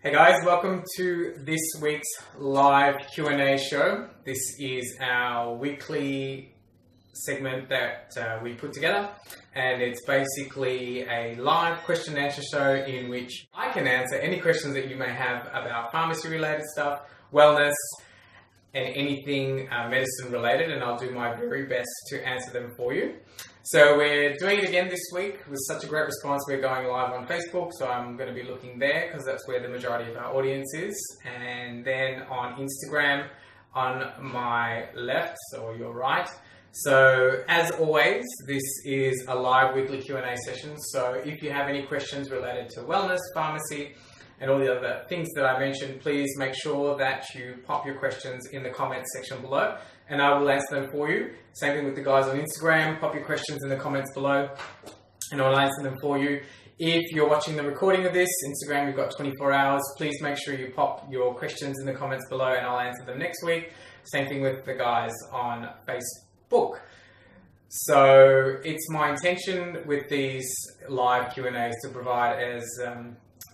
Hey guys, welcome to this week's live Q&A show. This is our weekly segment that we put together, and it's basically a live question and answer show in which I can answer any questions that you may have about pharmacy related stuff, wellness, and anything medicine related, and I'll do my very best to answer them for you. So we're doing it again this week with such a great response. We're going live on Facebook, so I'm going to be looking there because that's where the majority of our audience is, and then on Instagram on my left or your right. So as always, this is a live weekly Q&A session, so if you have any questions related to wellness, pharmacy, and all the other things that I mentioned, please make sure that you pop your questions in the comments section below and I will answer them for you. Same thing with the guys on Instagram, pop your questions in the comments below and I'll answer them for you. If you're watching the recording of this, Instagram, you've got 24 hours. Please make sure you pop your questions in the comments below and I'll answer them next week. Same thing with the guys on Facebook. So it's my intention with these live Q&As to provide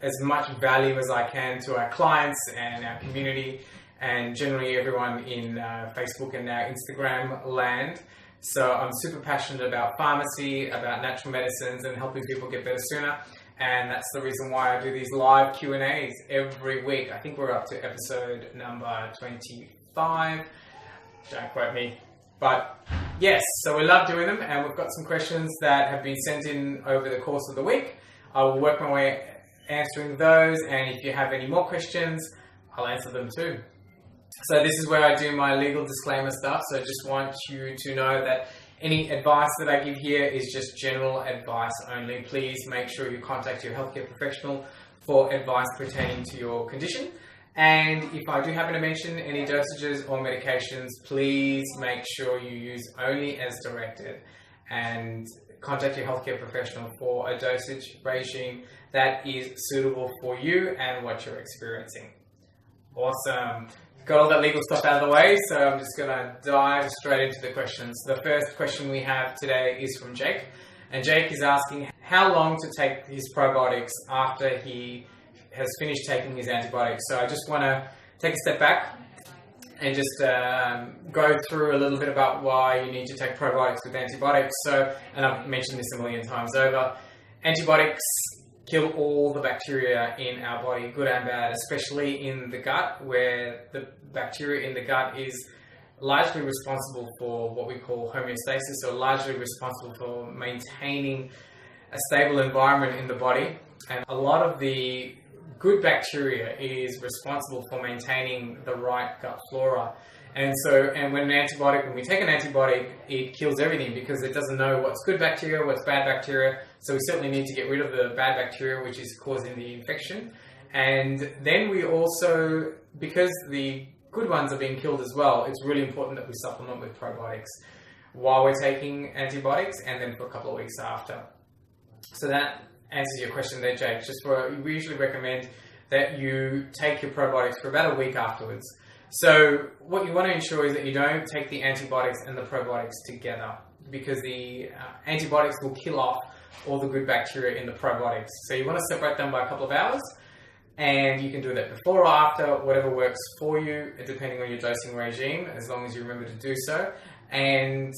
as much value as I can to our clients and our community and generally everyone in Facebook and now Instagram land. So I'm super passionate about pharmacy, about natural medicines and helping people get better sooner. And that's the reason why I do these live Q&As every week. I think we're up to episode number 25. Don't quote me. But yes, so we love doing them and we've got some questions that have been sent in over the course of the week. I will work my way answering those, and if you have any more questions, I'll answer them too. So this is where I do my legal disclaimer stuff, so I just want you to know that any advice that I give here is just general advice only. Please make sure you contact your healthcare professional for advice pertaining to your condition. And if I do happen to mention any dosages or medications, please make sure you use only as directed and contact your healthcare professional for a dosage regime that is suitable for you and what you're experiencing. Awesome. Got all that legal stuff out of the way, so I'm just going to dive straight into the questions. The first question we have today is from Jake, and Jake is asking how long to take his probiotics after he has finished taking his antibiotics. So I just want to take a step back and just go through a little bit about why you need to take probiotics with antibiotics. So, and I've mentioned this a million times over, antibiotics kill all the bacteria in our body, good and bad, especially in the gut, where the bacteria in the gut is largely responsible for what we call homeostasis, so largely responsible for maintaining a stable environment in the body. And a lot of the good bacteria is responsible for maintaining the right gut flora. And when we take an antibiotic, it kills everything because it doesn't know what's good bacteria, what's bad bacteria. So we certainly need to get rid of the bad bacteria, which is causing the infection. And then we also, because the good ones are being killed as well, it's really important that we supplement with probiotics while we're taking antibiotics and then for a couple of weeks after. So that answers your question there, Jake. We usually recommend that you take your probiotics for about a week afterwards. So what you want to ensure is that you don't take the antibiotics and the probiotics together, because the antibiotics will kill off all the good bacteria in the probiotics. So you want to separate them by a couple of hours, and you can do that before or after, whatever works for you, depending on your dosing regime, as long as you remember to do so. And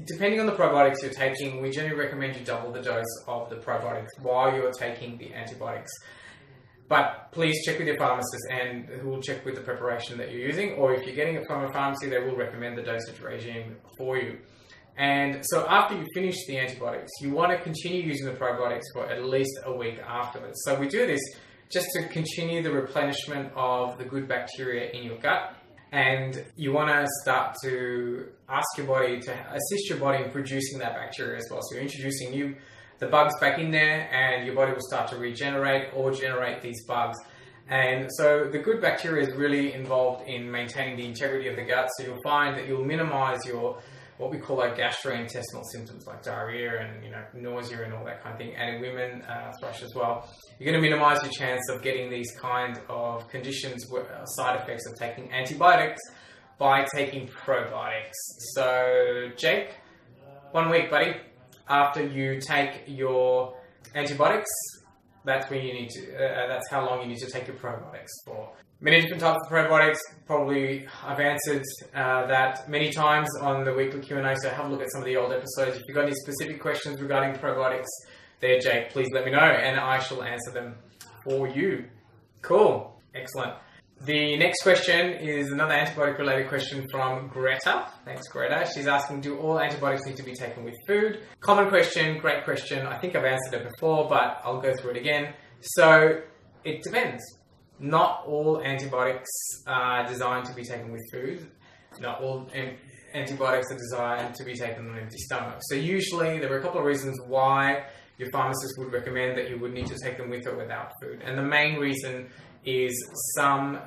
depending on the probiotics you're taking, we generally recommend you double the dose of the probiotics while you're taking the antibiotics. But please check with your pharmacist and who will check with the preparation that you're using, or if you're getting it from a pharmacy, they will recommend the dosage regime for you. And so after you finish the antibiotics, you want to continue using the probiotics for at least a week afterwards. So we do this just to continue the replenishment of the good bacteria in your gut. And you want to start to ask your body to assist your body in producing that bacteria as well. So you're introducing the bugs back in there, and your body will start to regenerate or generate these bugs. And so the good bacteria is really involved in maintaining the integrity of the gut. So you'll find that you'll minimize what we call like gastrointestinal symptoms like diarrhea and nausea and all that kind of thing. And in women, thrush as well. You're going to minimize your chance of getting these kind of conditions, side effects of taking antibiotics by taking probiotics. So Jake, 1 week, buddy, after you take your antibiotics, that's when you need to. That's how long you need to take your probiotics for. Many different types of probiotics. Probably I've answered that many times on the weekly Q&A. So have a look at some of the old episodes. If you've got any specific questions regarding probiotics, there, Jake, please let me know, and I shall answer them for you. Cool, excellent. The next question is another antibiotic-related question from Greta. Thanks, Greta. She's asking, do all antibiotics need to be taken with food? Common question, great question. I think I've answered it before, but I'll go through it again. So, it depends. Not all antibiotics are designed to be taken with food. Not all antibiotics are designed to be taken on an empty stomach. So usually, there are a couple of reasons why your pharmacist would recommend that you would need to take them with or without food. And the main reason is some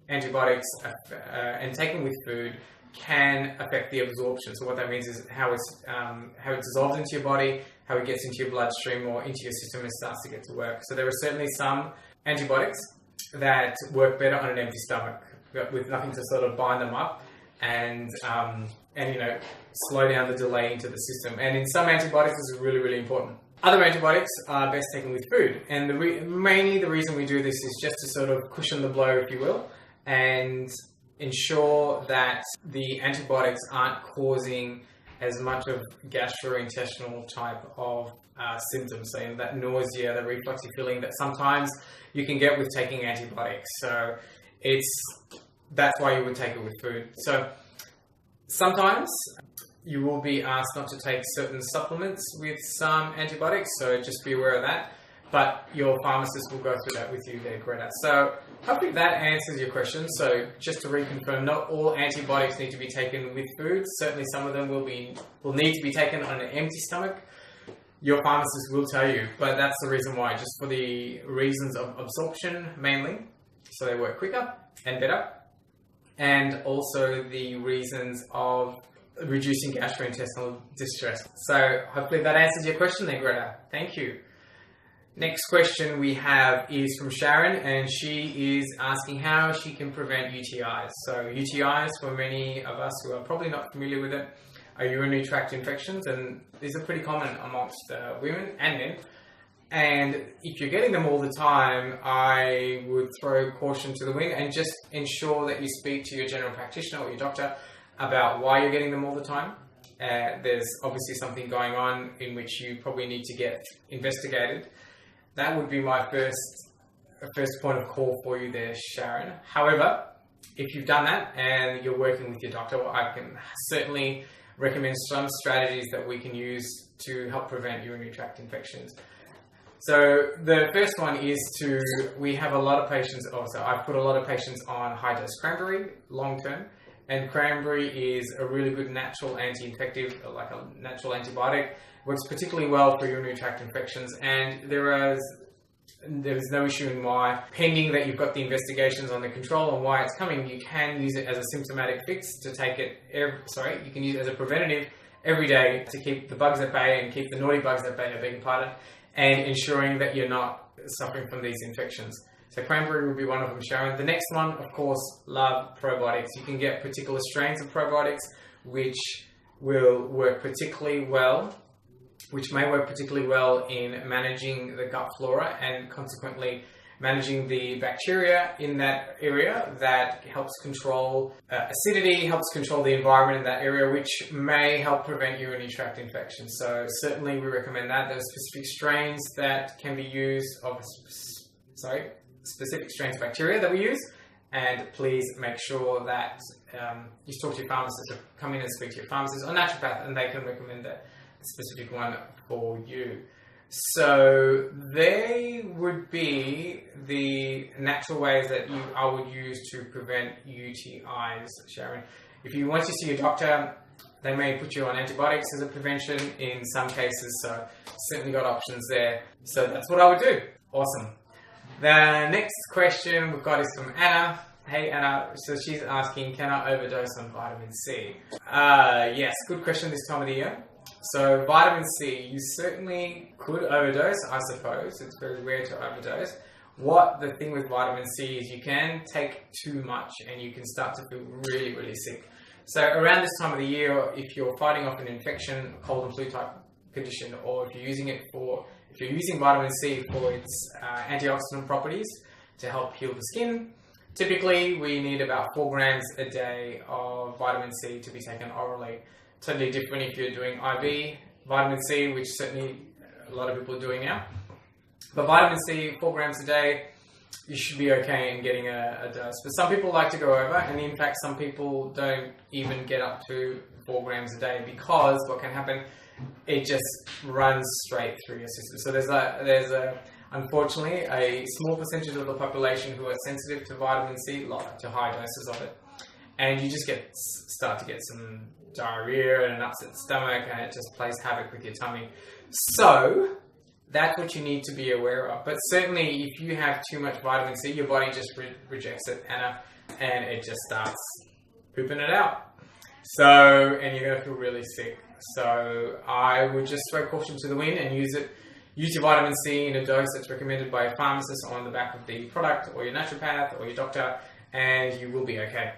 antibiotics and taken with food can affect the absorption. So what that means is how it dissolves into your body, how it gets into your bloodstream or into your system and starts to get to work. So there are certainly some antibiotics that work better on an empty stomach with nothing to sort of bind them up and slow down the delay into the system. And in some antibiotics, this is really, really important. Other antibiotics are best taken with food, and mainly the reason we do this is just to sort of cushion the blow, if you will, and ensure that the antibiotics aren't causing as much of gastrointestinal type of symptoms, so that nausea, the refluxy feeling that sometimes you can get with taking antibiotics. So that's why you would take it with food. So sometimes you will be asked not to take certain supplements with some antibiotics, so just be aware of that. But your pharmacist will go through that with you there, Greta. So hopefully that answers your question. So just to reconfirm, not all antibiotics need to be taken with food. Certainly some of them will need to be taken on an empty stomach. Your pharmacist will tell you, but that's the reason why, just for the reasons of absorption mainly, so they work quicker and better, and also the reasons of reducing gastrointestinal distress. So hopefully that answers your question there, Greta. Thank you. Next question we have is from Sharon, and she is asking how she can prevent UTIs. So UTIs, for many of us who are probably not familiar with it, are urinary tract infections, and these are pretty common amongst women and men. And if you're getting them all the time, I would throw caution to the wind and just ensure that you speak to your general practitioner or your doctor about why you're getting them all the time. There's obviously something going on in which you probably need to get investigated. That would be my first point of call for you there, Sharon. However, if you've done that and you're working with your doctor, I can certainly recommend some strategies that we can use to help prevent urinary tract infections. So the first one is we have a lot of patients, I've put a lot of patients on high-dose cranberry long-term, and cranberry is a really good natural anti-infective, like a natural antibiotic. Works particularly well for urinary tract infections, and there's no issue in why, pending that you've got the investigations on the control and why it's coming, you can use it as a symptomatic fix to take it, you can use it as a preventative every day to keep the bugs at bay and keep the naughty bugs at bay, I beg your pardon, and ensuring that you're not suffering from these infections. So cranberry will be one of them, Sharon. The next one, of course, love probiotics. You can get particular strains of probiotics which will work particularly well, which may work particularly well in managing the gut flora and consequently managing the bacteria in that area. That helps control acidity, helps control the environment in that area, which may help prevent urinary tract infections. So certainly we recommend that. There are specific strains that can be used specific strains of bacteria that we use, and please make sure that you talk to your pharmacist, or come in and speak to your pharmacist or naturopath, and they can recommend that specific one for you. So they would be the natural ways that I would use to prevent UTIs, Sharon. If you want to see your doctor, they may put you on antibiotics as a prevention in some cases, so certainly got options there. So that's what I would do. Awesome. The next question we've got is from Anna. Hey Anna, so she's asking, can I overdose on vitamin C? Yes, good question this time of the year. So vitamin C, you certainly could overdose, I suppose. It's very rare to overdose. The thing with vitamin C is you can take too much and you can start to feel really, really sick. So around this time of the year, if you're fighting off an infection, cold and flu type condition, or if you're using it for if you're using vitamin C for its antioxidant properties to help heal the skin, typically we need about 4 grams a day of vitamin C to be taken orally. Totally different if you're doing IV vitamin C, which certainly a lot of people are doing now. But vitamin C, 4 grams a day, you should be okay in getting a dose. But some people like to go over, and in fact some people don't even get up to 4 grams a day, because what can happen, it just runs straight through your system. So there's unfortunately a small percentage of the population who are sensitive to vitamin C, to high doses of it, and you just start to get some diarrhea and an upset stomach, and it just plays havoc with your tummy. So that's what you need to be aware of. But certainly if you have too much vitamin C, your body just rejects it, and it just starts pooping it out. So, and you're going to feel really sick. So I would just throw caution to the wind and use your vitamin C in a dose that's recommended by a pharmacist on the back of the product, or your naturopath, or your doctor, and you will be okay.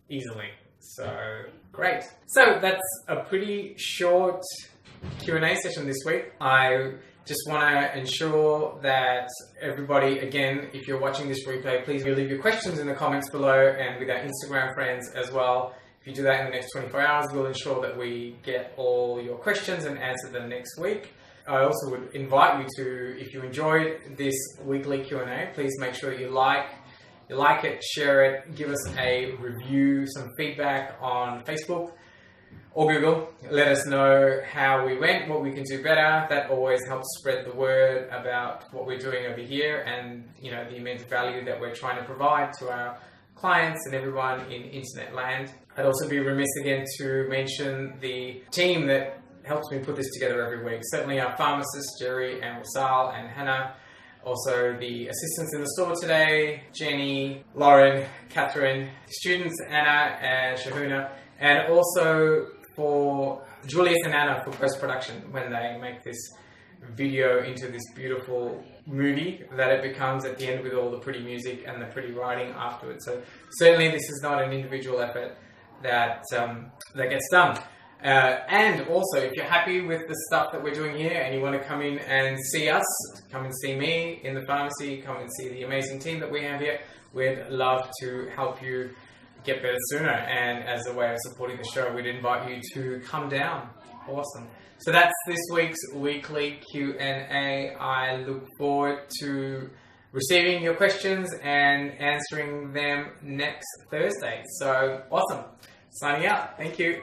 Easily. So, great. So that's a pretty short Q&A session this week. I just want to ensure that everybody, again, if you're watching this replay, please leave your questions in the comments below, and with our Instagram friends as well. If you do that in the next 24 hours, we'll ensure that we get all your questions and answer them next week. I also would invite you to, if you enjoyed this weekly Q&A, please make sure you like it, share it, give us a review, some feedback on Facebook or Google. Let us know how we went, what we can do better. That always helps spread the word about what we're doing over here, and the immense value that we're trying to provide to our clients and everyone in internet land. I'd also be remiss again to mention the team that helps me put this together every week. Certainly our pharmacists, Jerry and Wasal and Hannah. Also the assistants in the store today, Jenny, Lauren, Catherine, students Anna and Shahuna, and also for Julius and Anna for post-production when they make this video into this beautiful movie that it becomes at the end, with all the pretty music and the pretty writing afterwards. So certainly this is not an individual effort that gets done. And also, if you're happy with the stuff that we're doing here and you want to come in and see us, come and see me in the pharmacy, come and see the amazing team that we have here, we'd love to help you get better sooner. And as a way of supporting the show, we'd invite you to come down. Awesome. So that's this week's weekly Q&A. I look forward to receiving your questions and answering them next Thursday. So awesome. Signing out. Thank you.